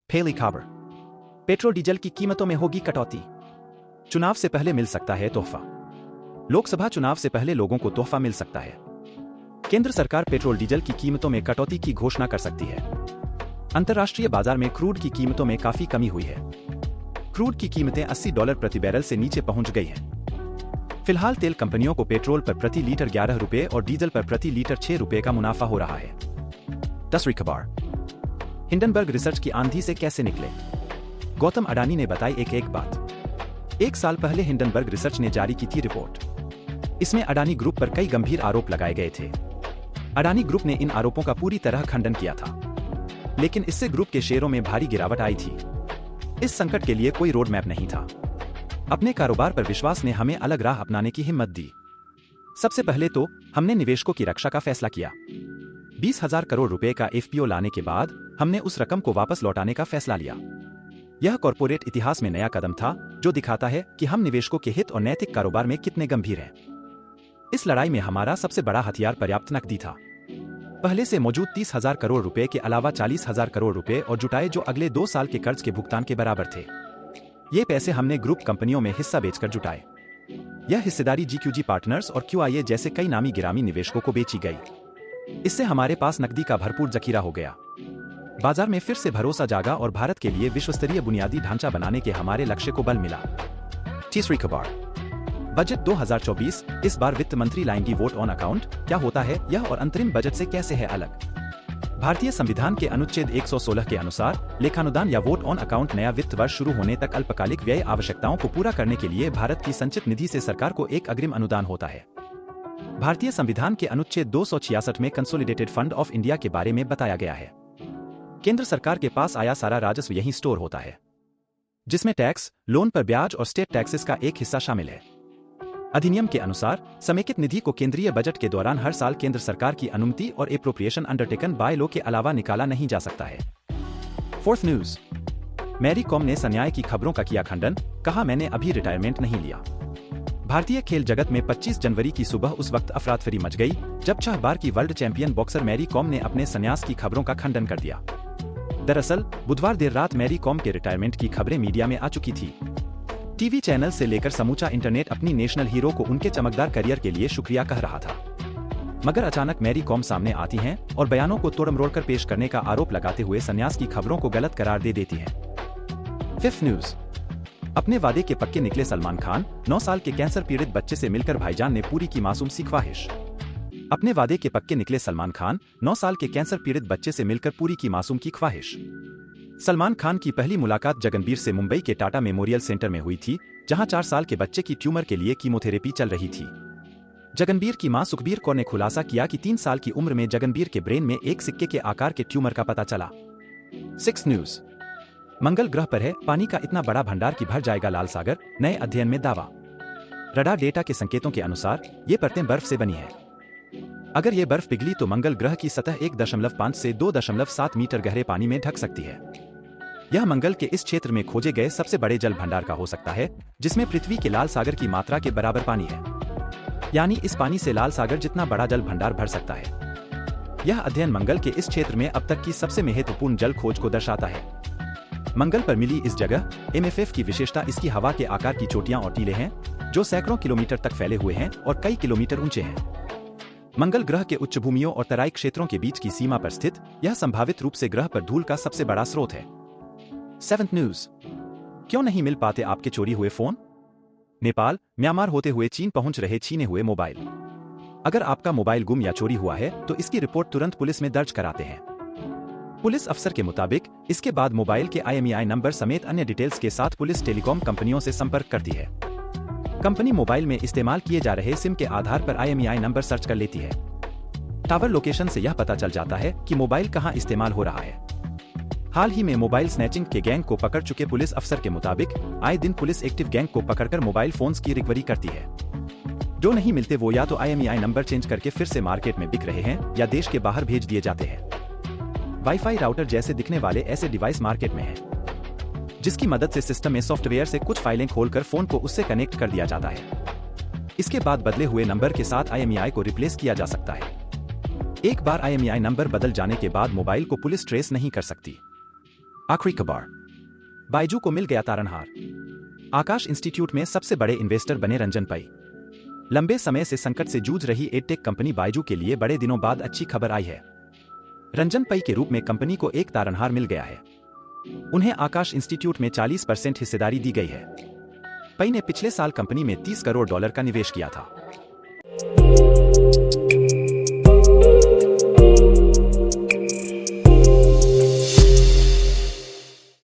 पहली खबर, petrol diesel की कीमतों में होगी कटौती। चुनाव से पहले मिल सकता है तोहफा। लोकसभा चुनाव से पहले लोगों को तोहफा मिल सकता है। केंद्र सरकार पेट्रोल डीजल की कीमतों में कटौती की घोषणा कर सकती है। अंतर्राष्ट्रीय बाजार में क्रूड की कीमतों में काफी कमी हुई है। क्रूड की कीमतें $80 प्रति बैरल से नीचे पहुंच गई हैं। फिलहाल तेल कंपनियों को पेट्रोल पर प्रति लीटर 11 रुपए और डीजल पर प्रति लीटर 6 रुपए का मुनाफा हो रहा है। 10वीं खबर, हिंडनबर्ग रिसर्च की आंधी से कैसे निकले। गौतम अडानी ने बताई एक बात। 1 साल पहले हिंडनबर्ग रिसर्च ने जारी की थी रिपोर्ट। इसमें अडानी ग्रुप पर कई गंभीर आरोप लगाए गए थे। अडानी ग्रुप ने इन आरोपों का पूरी तरह खंडन किया था, लेकिन इससे ग्रुप के शेयरों में भारी गिरावट आई थी। इस संकट के लिए कोई रोड मैप नहीं था। अपने कारोबार पर विश्वास ने हमें अलग राह अपनाने की हिम्मत दी। सबसे पहले तो हमने निवेशकों की रक्षा का फैसला किया। 20,000 करोड़ रुपए का एफपीओ लाने के बाद हमने उस रकम को वापस लौटाने का फैसला लिया। यह कॉर्पोरेट इतिहास में नया कदम था, जो दिखाता है कि हम निवेशकों के हित और नैतिक कारोबार में कितने गंभीर हैं। इस लड़ाई में हमारा सबसे बड़ा हथियार पर्याप्त नकदी था। पहले से मौजूद 30,000 करोड़ रुपए के अलावा 40,000 करोड़ रुपए और जुटाए, जो अगले 2 साल के कर्ज के भुगतान के बराबर थे। ये पैसे हमने ग्रुप कंपनियों में हिस्सा बेचकर जुटाए। यह हिस्सेदारी जीक्यूजी पार्टनर्स और क्यूआईए जैसे कई नामी गिरामी निवेशकों को बेची गई। इससे हमारे पास नकदी का भरपूर जखीरा हो गया। बाजार में फिर से भरोसा जागा और भारत के लिए विश्वस्तरीय बुनियादी ढांचा बनाने के हमारे लक्ष्य को बल मिला। तीसरी खबर, बजट 2024, इस बार वित्त मंत्री लाएंगी वोट ऑन अकाउंट। क्या होता है यह और अंतरिम बजट से कैसे है अलग। भारतीय संविधान के अनुच्छेद 116 के अनुसार लेखानुदान या वोट ऑन अकाउंट नया वित्त वर्ष शुरू होने तक अल्पकालिक व्यय आवश्यकताओं को पूरा करने के लिए भारत की संचित निधि से सरकार को एक अग्रिम अनुदान होता है। भारतीय संविधान के अनुच्छेद 266 में कंसोलिडेटेड फंड ऑफ इंडिया के बारे में बताया गया है। केंद्र सरकार के पास आया सारा राजस्व यहीं स्टोर होता है, जिसमें टैक्स, लोन पर ब्याज और स्टेट टैक्सेस का एक हिस्सा शामिल है। अधिनियम के अनुसार समेकित निधि को केंद्रीय बजट के दौरान हर साल केंद्र सरकार की अनुमति और एप्रोप्रिएशन अंडरटेकन बाय लॉ के अलावा निकाला नहीं जा सकता है। फोर्थ न्यूज, मैरी कॉम ने संन्याय की खबरों का किया खंडन, कहा मैंने अभी रिटायरमेंट नहीं लिया। भारतीय खेल जगत में 25 जनवरी की सुबह उस वक्त अफरातफरी मच गई जब 6 बार की world champion boxer Mary Kom ने अपने संन्यास की खबरों का खंडन कर दिया। दरअसल बुधवार देर रात मैरी कॉम के रिटायरमेंट की खबरें मीडिया में आ चुकी थी। टीवी चैनल से लेकर समूचा इंटरनेट अपनी नेशनल हीरो को उनके चमकदार करियर के लिए शुक्रिया कह रहा था। मगर अचानक मैरी कॉम सामने आती हैं और बयानों को तोड़मरोड़ कर पेश करने का आरोप लगाते हुए संन्यास की खबरों को गलत करार दे देती हैं। फिफ्थ न्यूज, अपने वादे के पक्के निकले सलमान खान। 9 साल के कैंसर पीड़ित बच्चे से मिलकर भाईजान ने पूरी की मासूम सी ख्वाहिश। अपने वादे के पक्के निकले सलमान खान। 9 साल के कैंसर पीड़ित बच्चे से मिलकर पूरी की मासूम की ख्वाहिश। सलमान खान की पहली मुलाकात जगनबीर से मुंबई के टाटा मेमोरियल सेंटर में हुई थी, जहां 4 साल के बच्चे की ट्यूमर के लिए कीमोथेरेपी चल रही थी। जगनबीर की मां सुखबीर कौर ने खुलासा किया कि 3 साल की उम्र में जगनबीर के ब्रेन में एक सिक्के के आकार के ट्यूमर का पता चला। 6 न्यूज, मंगल ग्रह पर है पानी का इतना बड़ा भंडार कि भर जाएगा लाल सागर, नए अध्ययन में दावा। रडार डेटा के संकेतों के अनुसार ये परतें बर्फ से बनी है। अगर ये बर्फ पिघली तो मंगल ग्रह की सतह 1.5 से 2.7 मीटर गहरे पानी में ढक सकती है। यह मंगल के इस क्षेत्र में खोजे गए सबसे बड़े जल भंडार का हो सकता है, जिसमें पृथ्वी के लाल सागर की मात्रा के बराबर पानी है। यानी इस पानी से लाल सागर जितना बड़ा जल भंडार भर सकता है। यह अध्ययन मंगल के इस क्षेत्र में अब तक की सबसे महत्वपूर्ण जल खोज को दर्शाता है। मंगल पर मिली इस जगह MFF की विशेषता इसकी हवा के आकार की चोटियां और टीले हैं, जो सैकड़ों किलोमीटर तक फैले हुए हैं और कई किलोमीटर ऊंचे हैं। मंगल ग्रह के उच्च भूमियों और तराई क्षेत्रों के बीच की सीमा पर स्थित यह संभावित रूप से ग्रह पर धूल का सबसे बड़ा स्रोत है। 7th न्यूज, क्यों नहीं मिल पाते आपके चोरी हुए फोन। नेपाल, म्यांमार होते हुए चीन पहुंच रहे छीने हुए मोबाइल। अगर आपका मोबाइल गुम या चोरी हुआ है तो इसकी रिपोर्ट तुरंत पुलिस में दर्ज कराते हैं। पुलिस अफसर के मुताबिक इसके बाद मोबाइल के IMEI नंबर समेत अन्य डिटेल्स के साथ पुलिस टेलीकॉम कंपनियों से संपर्क करती है। कंपनी मोबाइल में इस्तेमाल किए जा रहे सिम के आधार पर IMEI नंबर सर्च कर लेती है। टावर लोकेशन से यह पता चल जाता है कि मोबाइल कहां इस्तेमाल हो रहा है। हाल ही में मोबाइल स्नैचिंग के गैंग को पकड़ चुके पुलिस अफसर के मुताबिक आए दिन पुलिस एक्टिव गैंग को पकड़कर मोबाइल फोन्स की रिकवरी करती है। जो नहीं मिलते वो या तो IMEI नंबर चेंज करके फिर से मार्केट में बिक रहे हैं या देश के बाहर भेज दिए जाते हैं। वाईफाई राउटर जैसे दिखने वाले ऐसे डिवाइस मार्केट में हैं, जिसकी मदद से सिस्टम में सॉफ्टवेयर से कुछ फाइलें खोलकर फोन को उससे कनेक्ट कर दिया जाता है। इसके बाद बदले हुए नंबर के साथ IMEI को रिप्लेस किया जा सकता है। एक बार IMEI नंबर बदल जाने के बाद मोबाइल को पुलिस ट्रेस नहीं कर सकती। आखिरी खबर, बायजू को मिल गया तारनहार। आकाश इंस्टीट्यूट में सबसे बड़े इन्वेस्टर बने रंजन पै। लंबे समय से संकट से जूझ रही एडटेक कंपनी बायजू के लिए बड़े दिनों बाद अच्छी खबर आई है। रंजन पै के रूप में कंपनी को एक तारनहार मिल गया है। उन्हें आकाश इंस्टीट्यूट में 40% हिस्सेदारी दी गई है। पै ने पिछले साल कंपनी में $30 करोड़ का निवेश किया था।